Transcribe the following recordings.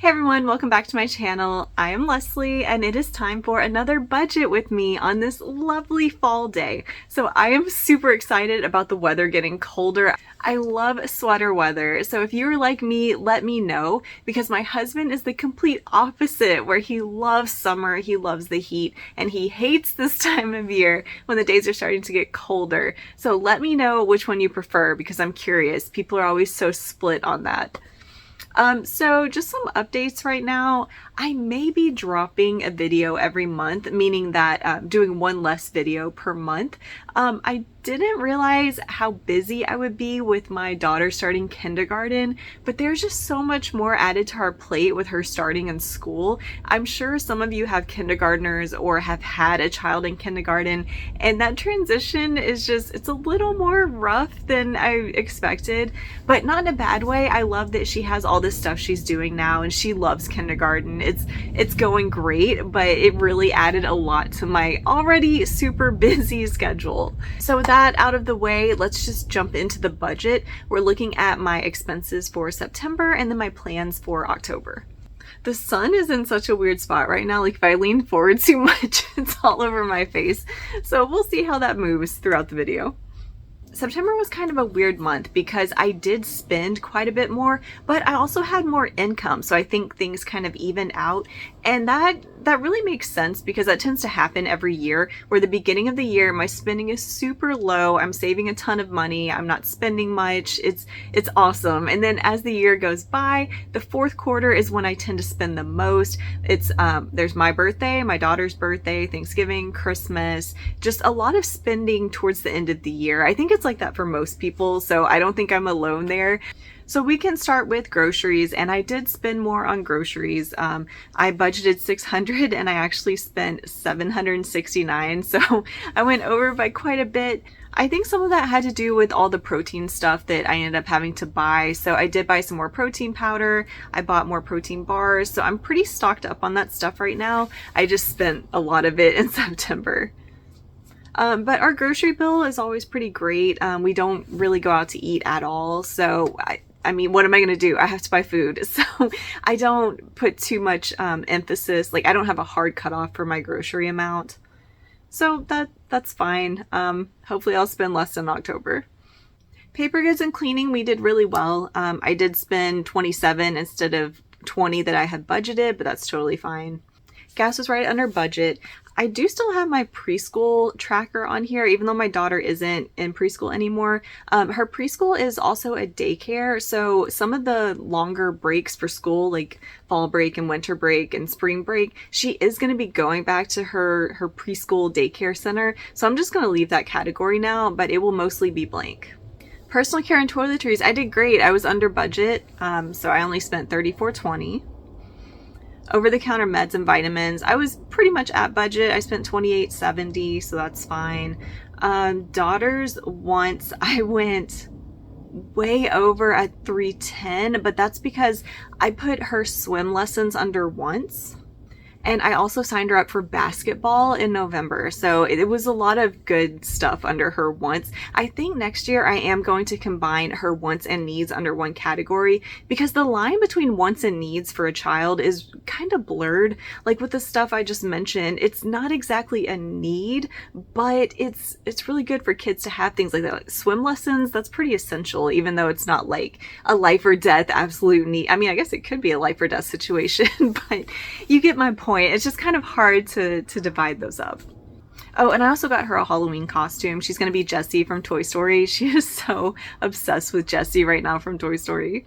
Hey everyone, welcome back to my channel. I am Leslie and it is time for another budget with me on this lovely fall day. So I am super excited about the weather getting colder. I love sweater weather, so if you're like me, let me know, because my husband is the complete opposite, where he loves summer, he loves the heat, and he hates this time of year when the days are starting to get colder. So let me know which one you prefer, because I'm curious. People are always so split on that. So just some updates right now. I may be dropping a video every month, meaning that doing one less video per month. I didn't realize how busy I would be with my daughter starting kindergarten, but there's just so much more added to our plate with her starting in school. I'm sure some of you have kindergartners or have had a child in kindergarten, and that transition is just, it's a little more rough than I expected, but not in a bad way. I love that she has all this stuff she's doing now and she loves kindergarten. It's going great, but it really added a lot to my already super busy schedule. So with that out of the way, let's just jump into the budget. We're looking at my expenses for September and then my plans for October. The sun is in such a weird spot right now. Like if I lean forward too much, it's all over my face. So we'll see how that moves throughout the video. September was kind of a weird month because I did spend quite a bit more, but I also had more income. So I think things kind of evened out. And that really makes sense because that tends to happen every year, where the beginning of the year, my spending is super low. I'm saving a ton of money. I'm not spending much. It's awesome. And then as the year goes by, the fourth quarter is when I tend to spend the most. It's, there's my birthday, my daughter's birthday, Thanksgiving, Christmas, just a lot of spending towards the end of the year. I think it's like that for most people, so I don't think I'm alone there. So we can start with groceries, and I did spend more on groceries. I budgeted $600 and I actually spent $769, so I went over by quite a bit. I think some of that had to do with all the protein stuff that I ended up having to buy. So I did buy some more protein powder. I bought more protein bars, so I'm pretty stocked up on that stuff right now. I just spent a lot of it in September. But our grocery bill is always pretty great. We don't really go out to eat at all. So I mean, what am I going to do? I have to buy food. So I don't put too much emphasis. Like I don't have a hard cutoff for my grocery amount. So that's fine. Hopefully I'll spend less in October. Paper goods and cleaning, we did really well. I did spend $27 instead of $20 that I had budgeted, but that's totally fine. Gas was right under budget. I do still have my preschool tracker on here, even though my daughter isn't in preschool anymore. Her preschool is also a daycare, so some of the longer breaks for school, like fall break and winter break and spring break, she is going to be going back to her preschool daycare center. So I'm just going to leave that category now, but it will mostly be blank. Personal care and toiletries, I did great. I was under budget, so I only spent $34.20. Over-the-counter meds and vitamins, I was pretty much at budget. I spent $28.70, so that's fine. Daughter's wants, I went way over at $310, but that's because I put her swim lessons under once. And I also signed her up for basketball in November. So it was a lot of good stuff under her wants. I think next year I am going to combine her wants and needs under one category, because the line between wants and needs for a child is kind of blurred. Like with the stuff I just mentioned, it's not exactly a need, but it's really good for kids to have things like that. Like swim lessons, that's pretty essential, even though it's not like a life or death absolute need. I mean, I guess it could be a life or death situation, but you get my point. It's just kind of hard to divide those up. Oh, and I also got her a Halloween costume. She's going to be Jessie from Toy Story. She is so obsessed with Jessie right now from Toy Story.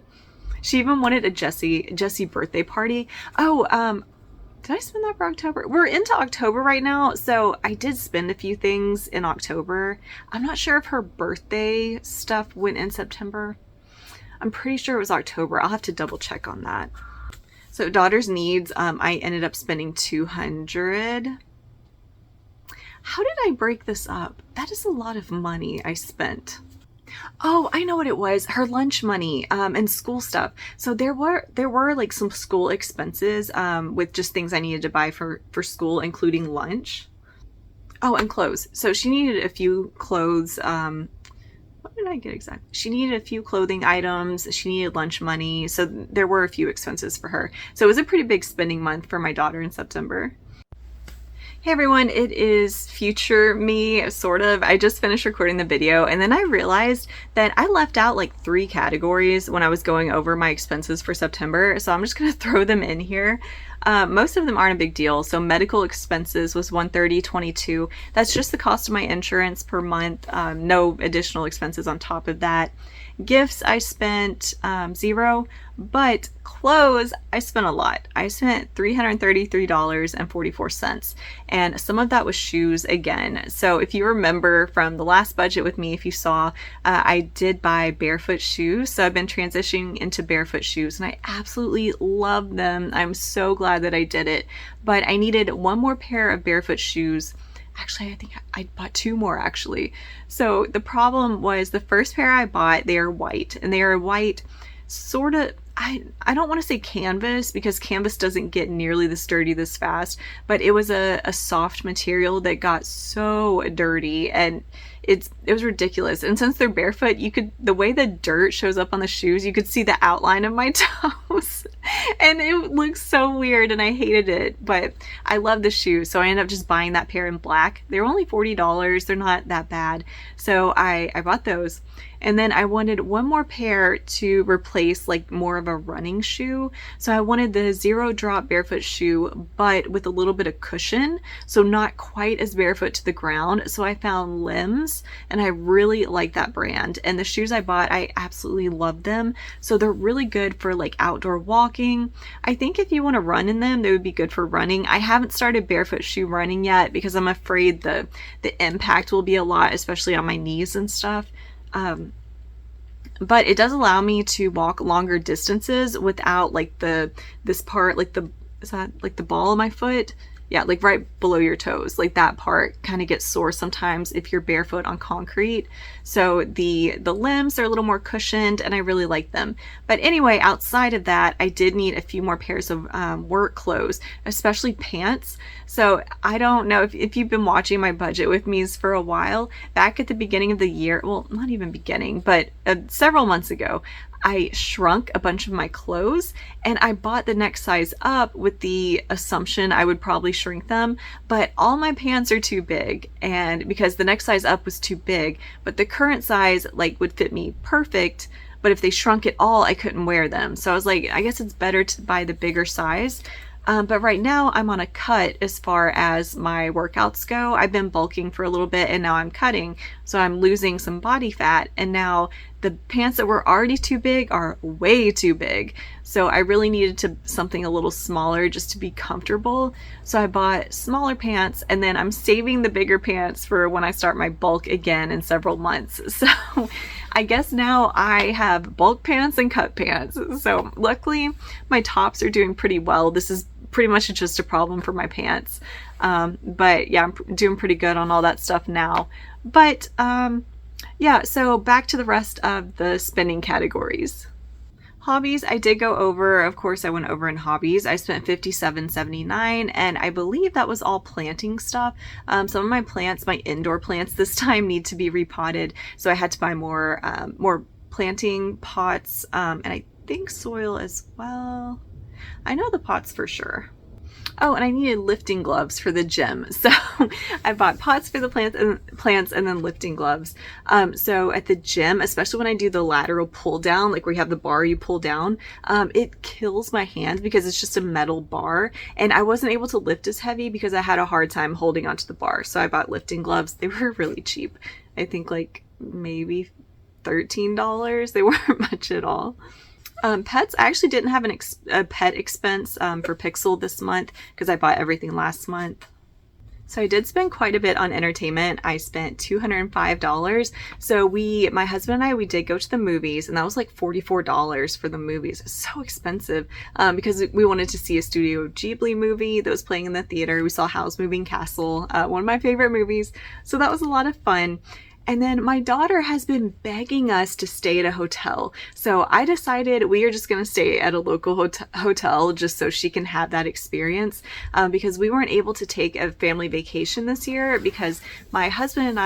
She even wanted a Jessie birthday party. Oh, did I spend that for October? We're into October right now, so I did spend a few things in October. I'm not sure if her birthday stuff went in September. I'm pretty sure it was October. I'll have to double check on that. So daughter's needs, I ended up spending $200. How did I break this up? That is a lot of money I spent. Oh, I know what it was. Her lunch money, and school stuff. So there were like some school expenses, with just things I needed to buy for school, including lunch. Oh, and clothes. So she needed a few clothes, what did I get exactly? She needed a few clothing items. She needed lunch money. So there were a few expenses for her. So it was a pretty big spending month for my daughter in September. Hey everyone, it is future me, sort of. I just finished recording the video and then I realized that I left out like 3 categories when I was going over my expenses for September, so I'm just gonna throw them in here. Most of them aren't a big deal. So medical expenses was $130.22. That's just the cost of my insurance per month. No additional expenses on top of that. Gifts, I spent $0, but clothes, I spent a lot. I spent $333.44, and some of that was shoes again. So if you remember from the last budget with me, if you saw, I did buy barefoot shoes. So I've been transitioning into barefoot shoes and I absolutely love them. I'm so glad that I did it, but I needed one more pair of barefoot shoes. Actually, I think I bought 2 more actually. So the problem was the first pair I bought, they are white, and they are white sort of, I don't want to say canvas because canvas doesn't get nearly this dirty this fast, but it was a soft material that got so dirty and it was ridiculous. And since they're barefoot, the way the dirt shows up on the shoes, you could see the outline of my toes and it looks so weird and I hated it, but I love the shoes. So I ended up just buying that pair in black. They were only $40. They're not that bad. So I bought those. And then I wanted one more pair to replace like more of a running shoe. So I wanted the Zero Drop barefoot shoe, but with a little bit of cushion. So not quite as barefoot to the ground. So I found Limbs and I really like that brand. And the shoes I bought, I absolutely love them. So they're really good for like outdoor walking. I think if you want to run in them, they would be good for running. I haven't started barefoot shoe running yet because I'm afraid the impact will be a lot, especially on my knees and stuff. But it does allow me to walk longer distances without like this part, like is that like the ball of my foot? Yeah, like right below your toes, like that part kind of gets sore sometimes if you're barefoot on concrete. So the limbs are a little more cushioned and I really like them. But anyway, outside of that, I did need a few more pairs of work clothes, especially pants. So I don't know if you've been watching my budget with me for a while. Back at the beginning of the year, well, not even beginning, but several months ago, I shrunk a bunch of my clothes and I bought the next size up with the assumption I would probably shrink them, but all my pants are too big, and because the next size up was too big, but the current size like would fit me perfect, but if they shrunk it all, I couldn't wear them. So I was like, I guess it's better to buy the bigger size. But right now I'm on a cut as far as my workouts go. I've been bulking for a little bit and now I'm cutting. So I'm losing some body fat, and now the pants that were already too big are way too big. So I really needed something a little smaller just to be comfortable. So I bought smaller pants, and then I'm saving the bigger pants for when I start my bulk again in several months. So I guess now I have bulk pants and cut pants. So luckily my tops are doing pretty well. This is pretty much just a problem for my pants. But yeah, I'm doing pretty good on all that stuff now. But yeah, so back to the rest of the spending categories. Hobbies, I did go over, of course I went over in hobbies. I spent $57.79 and I believe that was all planting stuff. Some of my plants, my indoor plants this time, need to be repotted. So I had to buy more planting pots, and I think soil as well. I know the pots for sure. Oh, and I needed lifting gloves for the gym. So I bought pots for the plants and then lifting gloves. So at the gym, especially when I do the lateral pull down, like where you have the bar you pull down, it kills my hand because it's just a metal bar. And I wasn't able to lift as heavy because I had a hard time holding onto the bar. So I bought lifting gloves. They were really cheap. I think like maybe $13. They weren't much at all. Pets, I actually didn't have a pet expense for Pixel this month because I bought everything last month. So I did spend quite a bit on entertainment. I spent $205. So my husband and I, we did go to the movies, and that was like $44 for the movies. It's so expensive because we wanted to see a Studio Ghibli movie that was playing in the theater. We saw Howl's Moving Castle, one of my favorite movies. So that was a lot of fun. And then my daughter has been begging us to stay at a hotel. So I decided we are just going to stay at a local hotel just so she can have that experience, because we weren't able to take a family vacation this year because my husband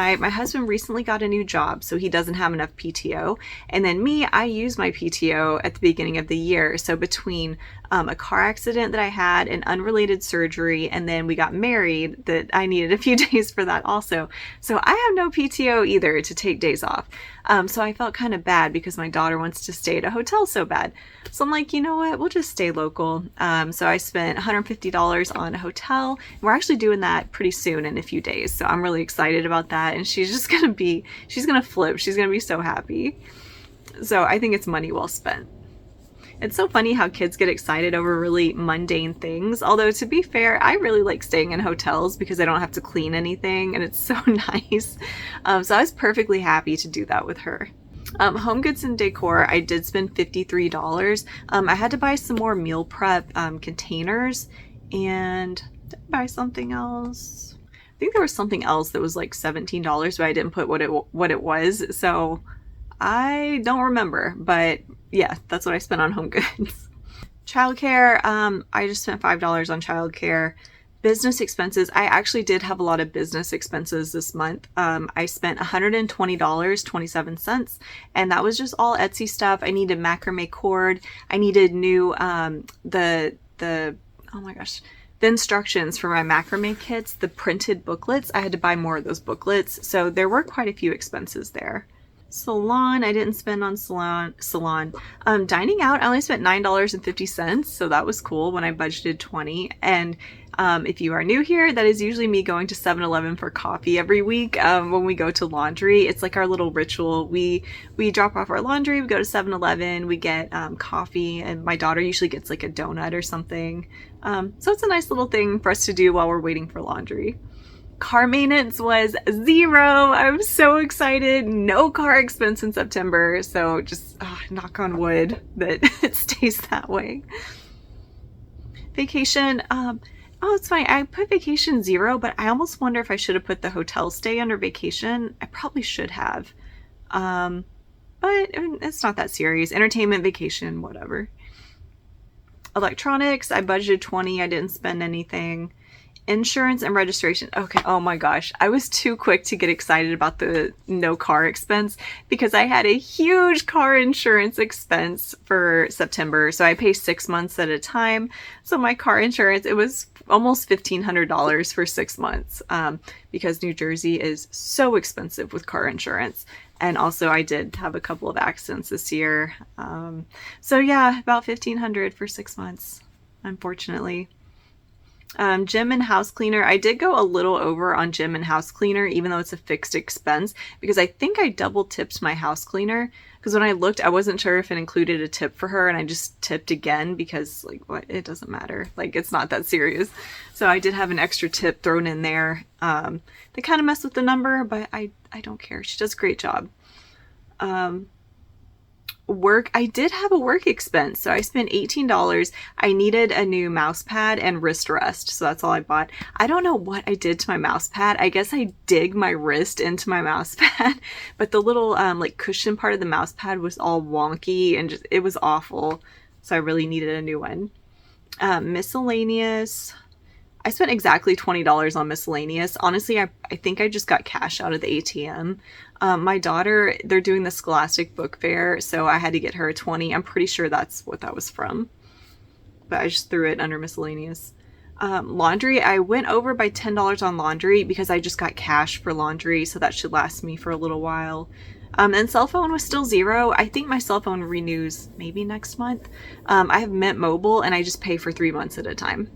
recently got a new job, so he doesn't have enough PTO. And then me, I use my PTO at the beginning of the year. So between a car accident that I had, an unrelated surgery, and then we got married, that I needed a few days for that also. So I have no PTO either to take days off. So I felt kind of bad because my daughter wants to stay at a hotel so bad. So I'm like, you know what, we'll just stay local. So I spent $150 on a hotel. We're actually doing that pretty soon in a few days. So I'm really excited about that. And she's gonna flip. She's gonna be so happy. So I think it's money well spent. It's so funny how kids get excited over really mundane things. Although, to be fair, I really like staying in hotels because I don't have to clean anything and it's so nice. So I was perfectly happy to do that with her. Home goods and decor, I did spend $53. I had to buy some more meal prep containers, and did I buy something else? I think there was something else that was like $17, but I didn't put what it was. So I don't remember, but yeah, that's what I spent on home goods. Childcare, I just spent $5 on childcare. Business expenses, I actually did have a lot of business expenses this month. I spent $120.27, and that was just all Etsy stuff. I needed macrame cord. I needed new, oh my gosh, the instructions for my macrame kits, the printed booklets. I had to buy more of those booklets. So there were quite a few expenses there. Salon, I didn't spend on salon. Dining out, I only spent $9.50, so that was cool when I budgeted $20. And if you are new here, that is usually me going to 7-Eleven for coffee every week. When we go to laundry, it's like our little ritual. We drop off our laundry, we go to 7-Eleven, we get coffee, and my daughter usually gets like a donut or something. So it's a nice little thing for us to do while we're waiting for laundry. Car maintenance was $0. I'm so excited. No car expense in September. So just knock on wood that it stays that way. Vacation. It's fine. I put vacation $0, but I almost wonder if I should have put the hotel stay under vacation. I probably should have. But it's not that serious. Entertainment, vacation, whatever. Electronics. I budgeted $20. I didn't spend anything. Insurance and registration. Okay, oh my gosh. I was too quick to get excited about the no car expense because I had a huge car insurance expense for September. So I pay 6 months at a time. So my car insurance, it was almost $1,500 for 6 months, because New Jersey is so expensive with car insurance. And also I did have a couple of accidents this year. So yeah, about $1,500 for 6 months, unfortunately. Gym and house cleaner. I did go a little over on gym and house cleaner, even though it's a fixed expense, because I think I double tipped my house cleaner. Because when I looked, I wasn't sure if it included a tip for her, and I just tipped again because, like, what? It doesn't matter. Like, it's not that serious. So I did have an extra tip thrown in there. They kind of messed with the number, but I don't care. She does a great job. Work, I did have a work expense, so I spent $18. I needed a new mouse pad and wrist rest, so that's all I bought. I don't know what I did to my mouse pad. I guess I dig my wrist into my mouse pad, but the little like cushion part of the mouse pad was all wonky and just, it was awful, so I really needed a new one. Miscellaneous, I spent exactly $20 on miscellaneous. Honestly, I think I just got cash out of the ATM. My daughter, they're doing the Scholastic Book Fair, so I had to get her a 20. I'm pretty sure that's what that was from, but I just threw it under miscellaneous. Laundry, I went over by $10 on laundry because I just got cash for laundry, so that should last me for a little while. And cell phone was still $0. I think my cell phone renews maybe next month. I have Mint Mobile, and I just pay for 3 months at a time.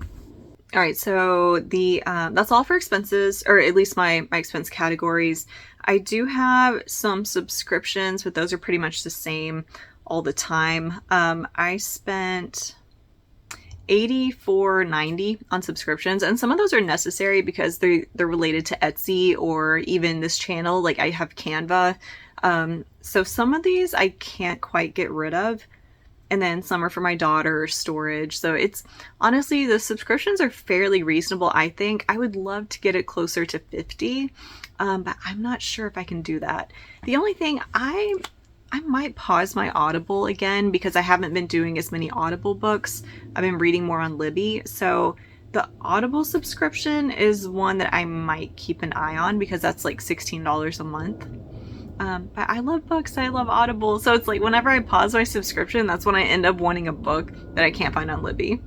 All right, so that's all for expenses, or at least my expense categories. I do have some subscriptions, but those are pretty much the same all the time. I spent $84.90 on subscriptions, and some of those are necessary because they're related to Etsy or even this channel. Like I have Canva, so some of these I can't quite get rid of. and then some are for my daughter, storage. So it's honestly, the subscriptions are fairly reasonable. I think I would love to get it closer to 50, but I'm not sure if I can do that. The only thing, I might pause my Audible again because I haven't been doing as many Audible books. I've been reading more on Libby. So the Audible subscription is one that I might keep an eye on because that's like $16 a month. But I love books. I love Audible. So it's like whenever I pause my subscription, that's when I end up wanting a book that I can't find on Libby.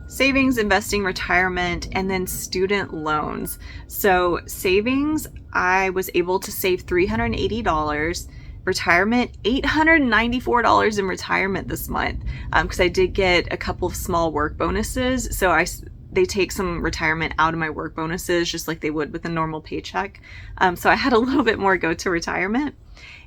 Savings, investing, retirement, and then student loans. So savings, I was able to save $380. Retirement, $894 in retirement this month, because I did get a couple of small work bonuses. So they take some retirement out of my work bonuses just like they would with a normal paycheck. So I had a little bit more go to retirement.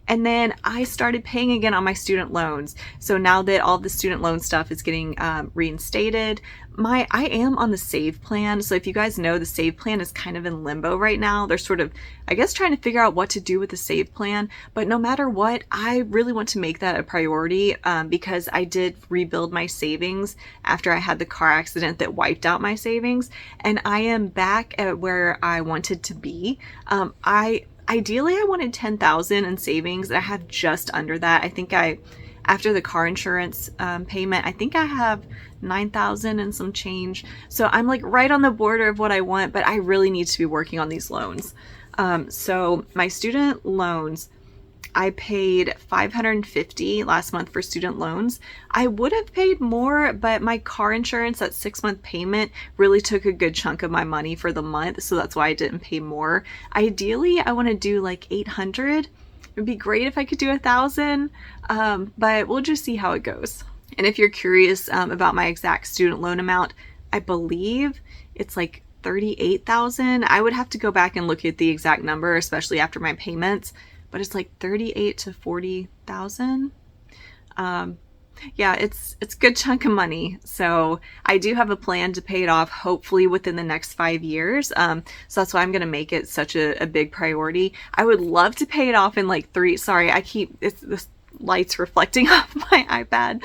And then I started paying again on my student loans. So now that all the student loan stuff is getting reinstated, I am on the SAVE plan. So if you guys know, the SAVE plan is kind of in limbo right now. They're sort of, I guess, trying to figure out what to do with the SAVE plan. But no matter what, I really want to make that a priority because I did rebuild my savings after I had the car accident that wiped out my savings. And I am back at where I wanted to be. Ideally, I wanted 10,000 in savings. I have just under that. I think after the car insurance payment, I think I have 9,000 and some change. So I'm like right on the border of what I want, but I really need to be working on these loans. So my student loans, I paid $550 last month for student loans. I would have paid more, but my car insurance, that 6-month payment, really took a good chunk of my money for the month. So that's why I didn't pay more. Ideally, I want to do like 800. It'd be great if I could do 1,000, but we'll just see how it goes. And if you're curious about my exact student loan amount, I believe it's like 38,000. I would have to go back and look at the exact number, especially after my payments. But it's like 38 to 40,000. Yeah, it's a good chunk of money. So I do have a plan to pay it off hopefully within the next 5 years. So that's why I'm going to make it such a big priority. I would love to pay it off in like 3. Sorry, the lights reflecting off my iPad.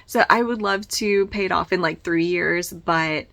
So I would love to pay it off in like 3 years, but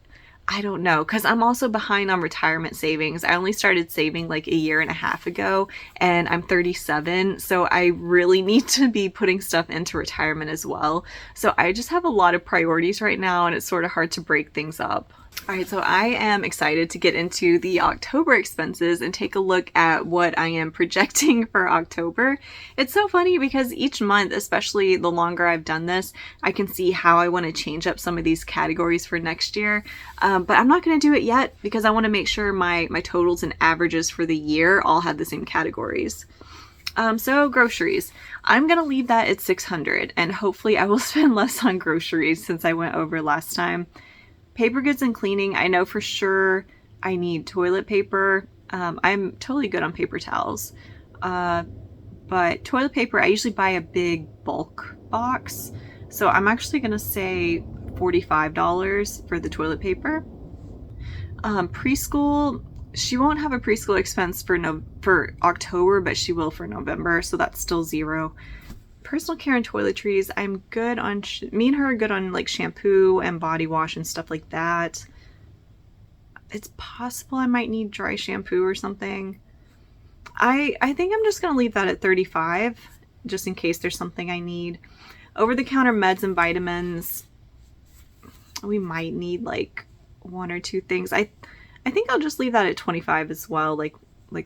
I don't know, because I'm also behind on retirement savings. I only started saving like 1.5 years ago, and I'm 37, so I really need to be putting stuff into retirement as well. So I just have a lot of priorities right now, and it's sort of hard to break things up. All right, so I am excited to get into the October expenses and take a look at what I am projecting for October. It's so funny because each month, especially the longer I've done this, I can see how I want to change up some of these categories for next year. But I'm not going to do it yet because I want to make sure my totals and averages for the year all have the same categories. So groceries, I'm going to leave that at $600, and hopefully I will spend less on groceries since I went over last time. Paper goods and cleaning, I know for sure I need toilet paper. I'm totally good on paper towels. But toilet paper, I usually buy a big bulk box. So I'm actually going to say $45 for the toilet paper. Preschool, she won't have a preschool expense for October, but she will for November. So that's still $0. Personal care and toiletries, I'm good on, me and her are good on like shampoo and body wash and stuff like that. It's possible I might need dry shampoo or something. I think I'm just going to leave that at $35 just in case there's something I need. Over-the-counter meds and vitamins, we might need like 1 or 2 things. I think I'll just leave that at $25 as well, like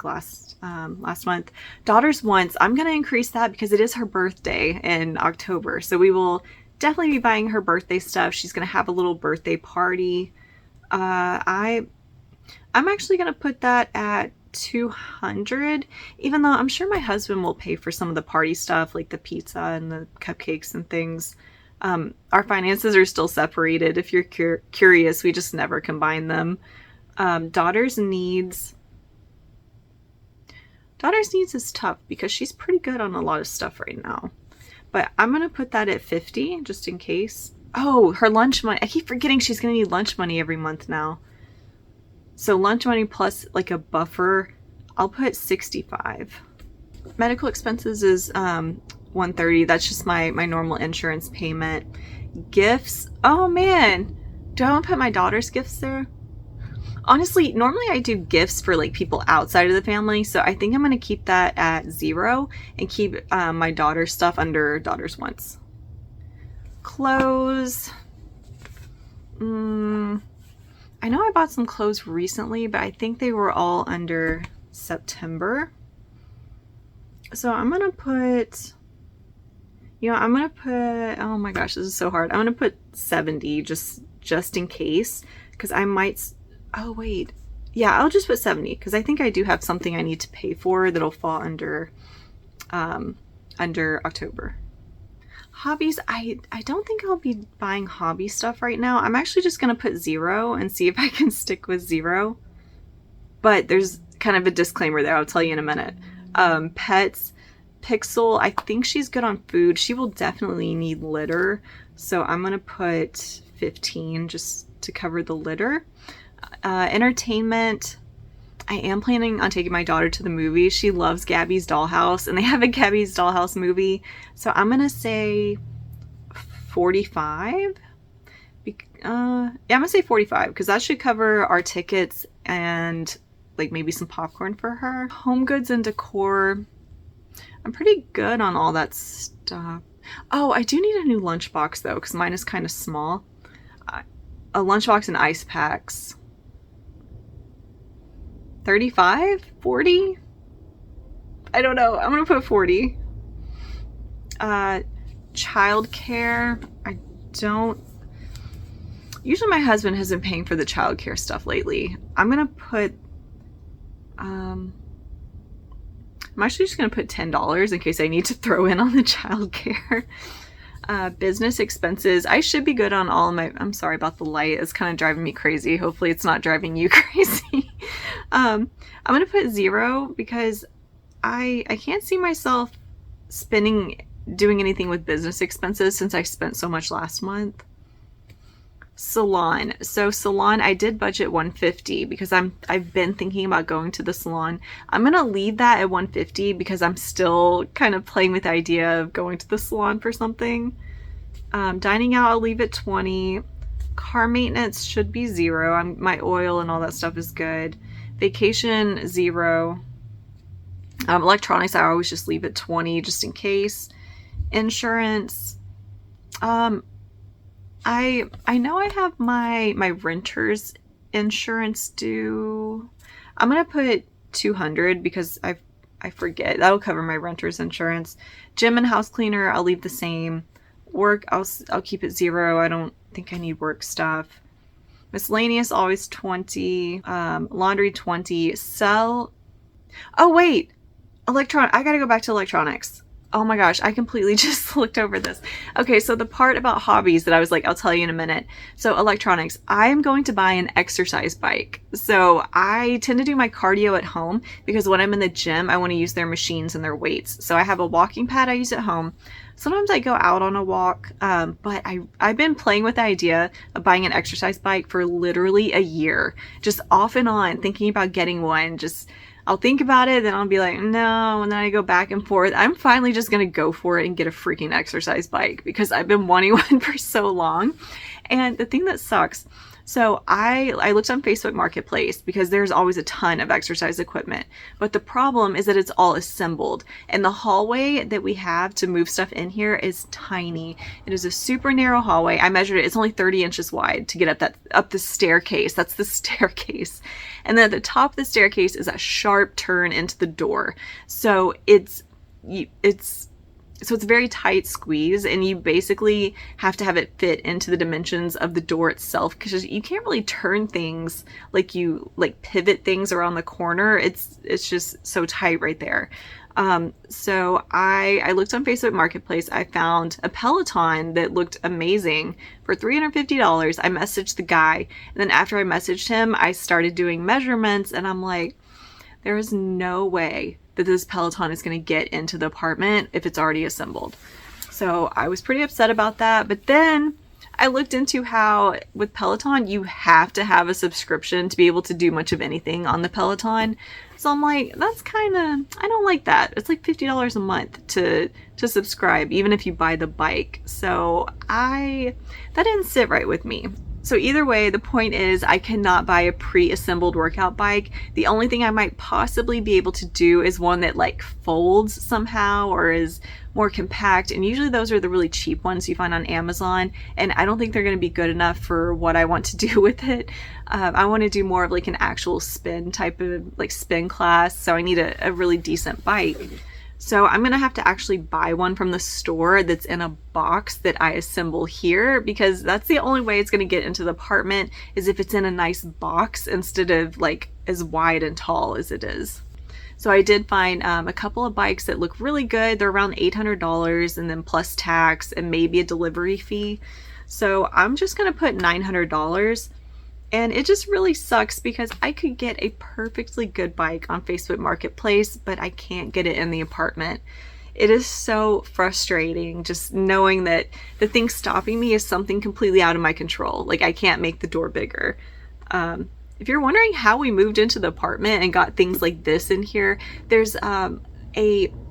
last month. Daughter's wants, I'm going to increase that because it is her birthday in October. So we will definitely be buying her birthday stuff. She's going to have a little birthday party. I'm actually going to put that at $200, even though I'm sure my husband will pay for some of the party stuff like the pizza and the cupcakes and things. Our finances are still separated. If you're curious, we just never combine them. Daughter's needs is tough because she's pretty good on a lot of stuff right now. But I'm going to put that at $50 just in case. Oh, her lunch money. I keep forgetting she's going to need lunch money every month now. So lunch money plus like a buffer, I'll put $65. Medical expenses is $130. That's just my normal insurance payment. Gifts. Oh man, do I want to put my daughter's gifts there? Honestly, normally I do gifts for like people outside of the family, so I think I'm going to keep that at 0 and keep my daughter's stuff under daughter's wants. Clothes. I know I bought some clothes recently, but I think they were all under September. So I'm going to put, oh my gosh, this is so hard. I'm going to put 70 just in case, because I might, oh wait. Yeah, I'll just put 70 because I think I do have something I need to pay for that'll fall under October. Hobbies, I don't think I'll be buying hobby stuff right now. I'm actually just going to put 0 and see if I can stick with 0. But there's kind of a disclaimer there. I'll tell you in a minute. Pets, Pixel, I think she's good on food. She will definitely need litter. So I'm going to put 15 just to cover the litter. Entertainment, I am planning on taking my daughter to the movies. She loves Gabby's Dollhouse, and they have a Gabby's Dollhouse movie. So I'm going to say 45. Yeah, I'm going to say 45 because that should cover our tickets and like maybe some popcorn for her. Home goods and decor. I'm pretty good on all that stuff. Oh, I do need a new lunchbox though because mine is kind of small. A lunchbox and ice packs. 35? 40? I don't know. I'm gonna put 40. Childcare. Usually my husband has been paying for the childcare stuff lately. I'm gonna put, I'm actually just gonna put $10 in case I need to throw in on the childcare. Business expenses. I should be good on all of my, I'm sorry about the light. It's kind of driving me crazy. Hopefully it's not driving you crazy. I'm going to put 0 because I can't see myself doing anything with business expenses since I spent so much last month. Salon. So salon, I did budget $150 because I've been thinking about going to the salon. I'm going to leave that at $150 because I'm still kind of playing with the idea of going to the salon for something. Dining out, I'll leave at $20. Car maintenance should be 0. My oil and all that stuff is good. Vacation, 0. Electronics, I always just leave at $20 just in case. Insurance, I know I have my renter's insurance due. I'm gonna put $200 because I forget. That'll cover my renter's insurance. Gym and house cleaner, I'll leave the same. Work, I'll keep it 0. I don't think I need work stuff. Miscellaneous, always 20. Laundry, 20. Oh wait, I gotta go back to electronics. Oh my gosh, I completely just looked over this. Okay, so the part about hobbies that I was like, I'll tell you in a minute. So electronics, I am going to buy an exercise bike. So I tend to do my cardio at home because when I'm in the gym, I want to use their machines and their weights. So I have a walking pad I use at home. Sometimes I go out on a walk, but I've been playing with the idea of buying an exercise bike for literally a year, just off and on, thinking about getting one. I'll think about it, then I'll be like, no, and then I go back and forth. I'm finally just gonna go for it and get a freaking exercise bike because I've been wanting one for so long. And the thing that sucks, so I looked on Facebook Marketplace because there's always a ton of exercise equipment. But the problem is that it's all assembled. And the hallway that we have to move stuff in here is tiny. It is a super narrow hallway. I measured it. It's only 30 inches wide to get up the staircase. That's the staircase. And then at the top of the staircase is a sharp turn into the door. So it's a very tight squeeze, and you basically have to have it fit into the dimensions of the door itself because you can't really turn things like pivot things around the corner. It's just so tight right there. So I looked on Facebook Marketplace. I found a Peloton that looked amazing for $350. I messaged the guy, and then after I messaged him, I started doing measurements, and I'm like, there is no way that this Peloton is going to get into the apartment if it's already assembled. So I was pretty upset about that. But then I looked into how with Peloton, you have to have a subscription to be able to do much of anything on the Peloton. So I'm like, that's kind of, I don't like that. It's like $50 a month to subscribe, even if you buy the bike. So that didn't sit right with me. So either way, the point is I cannot buy a pre-assembled workout bike. The only thing I might possibly be able to do is one that like folds somehow or is more compact. And usually those are the really cheap ones you find on Amazon. And I don't think they're going to be good enough for what I want to do with it. I want to do more of like an actual spin type of like spin class. So I need a really decent bike. So I'm going to have to actually buy one from the store that's in a box that I assemble here, because that's the only way it's going to get into the apartment is if it's in a nice box instead of like as wide and tall as it is. So I did find a couple of bikes that look really good. They're around $800 and then plus tax and maybe a delivery fee. So I'm just going to put $900. And it just really sucks because I could get a perfectly good bike on Facebook Marketplace, but I can't get it in the apartment. It is so frustrating just knowing that the thing stopping me is something completely out of my control. Like I can't make the door bigger. If you're wondering how we moved into the apartment and got things like this in here, there's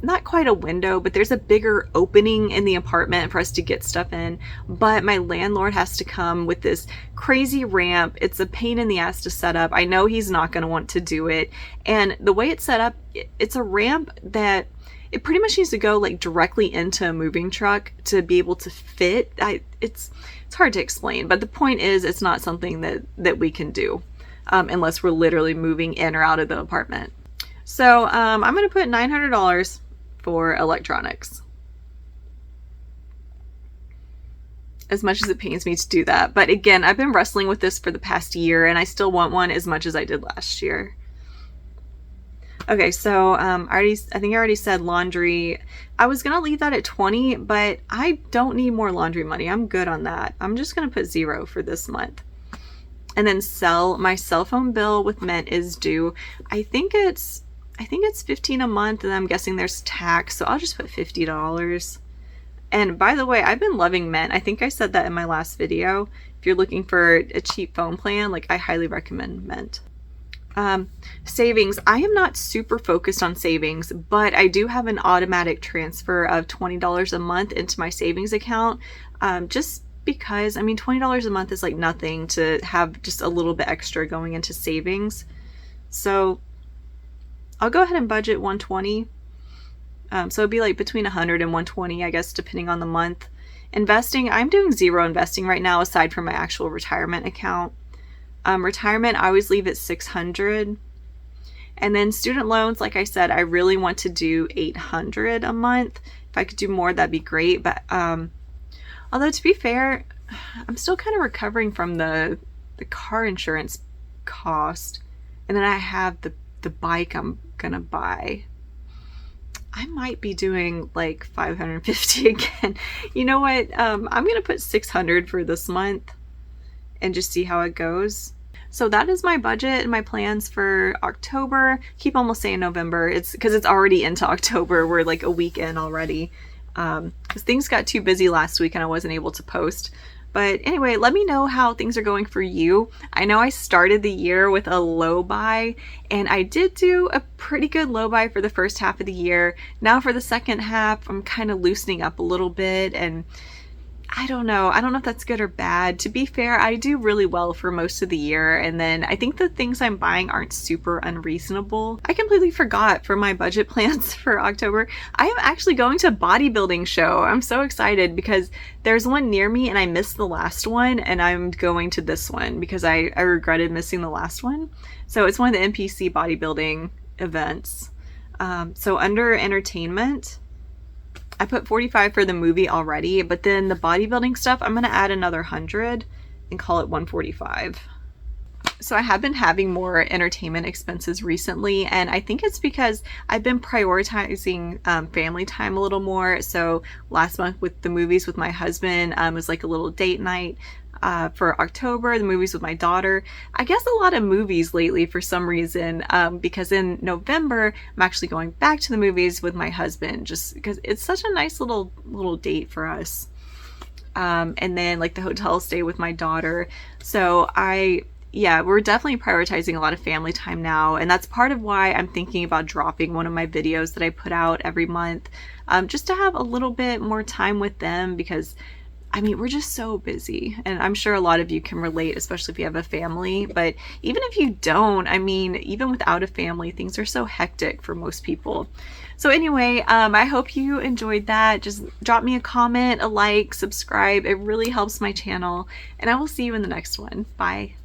not quite a window, but there's a bigger opening in the apartment for us to get stuff in. But my landlord has to come with this crazy ramp. It's a pain in the ass to set up. I know he's not going to want to do it. And the way it's set up, it's a ramp that it pretty much needs to go like directly into a moving truck to be able to fit. It's hard to explain, but the point is it's not something that we can do unless we're literally moving in or out of the apartment. So I'm going to put $900 for electronics. As much as it pains me to do that. But again, I've been wrestling with this for the past year and I still want one as much as I did last year. Okay, so I think I already said laundry. I was going to leave that at 20, but I don't need more laundry money. I'm good on that. I'm just going to put 0 for this month. And then my cell phone bill with Mint is due. I think it's $15 a month, and I'm guessing there's tax, so I'll just put $50. And by the way, I've been loving Mint. I think I said that in my last video. If you're looking for a cheap phone plan, like I highly recommend Mint. Savings. I am not super focused on savings, but I do have an automatic transfer of $20 a month into my savings account. Just because, I mean, $20 a month is like nothing to have just a little bit extra going into savings. So I'll go ahead and budget $120. So it'd be like between $100 and $120, I guess, depending on the month. Investing, I'm doing 0 investing right now aside from my actual retirement account. Retirement, I always leave at $600. And then student loans, like I said, I really want to do $800 a month. If I could do more, that'd be great. But although to be fair, I'm still kind of recovering from the car insurance cost. And then I have the bike I'm gonna buy. I might be doing like $550 again. You know what? I'm gonna put $600 for this month and just see how it goes. So that is my budget and my plans for October. Keep almost saying November. It's because it's already into October. We're like a week in already. Because things got too busy last week and I wasn't able to post. But anyway, let me know how things are going for you. I know I started the year with a low buy, and I did do a pretty good low buy for the first half of the year. Now for the second half, I'm kind of loosening up a little bit, and I don't know if that's good or bad. To be fair, I do really well for most of the year, and then I think the things I'm buying aren't super unreasonable. I completely forgot for my budget plans for October. I am actually going to a bodybuilding show. I'm so excited because there's one near me and I missed the last one, and I'm going to this one because I regretted missing the last one. So it's one of the NPC bodybuilding events. So under entertainment, I put 45 for the movie already, but then the bodybuilding stuff, I'm going to add another 100 and call it 145. So I have been having more entertainment expenses recently, and I think it's because I've been prioritizing family time a little more. So last month with the movies with my husband, was like a little date night. For October, the movies with my daughter. I guess a lot of movies lately for some reason, because in November, I'm actually going back to the movies with my husband just because it's such a nice little date for us. and then like the hotel stay with my daughter. So yeah, we're definitely prioritizing a lot of family time now, and that's part of why I'm thinking about dropping one of my videos that I put out every month, just to have a little bit more time with them, because I mean, we're just so busy, and I'm sure a lot of you can relate, especially if you have a family. But even if you don't, I mean, even without a family, things are so hectic for most people. So anyway, I hope you enjoyed that. Just drop me a comment, a like, subscribe. It really helps my channel, and I will see you in the next one. Bye.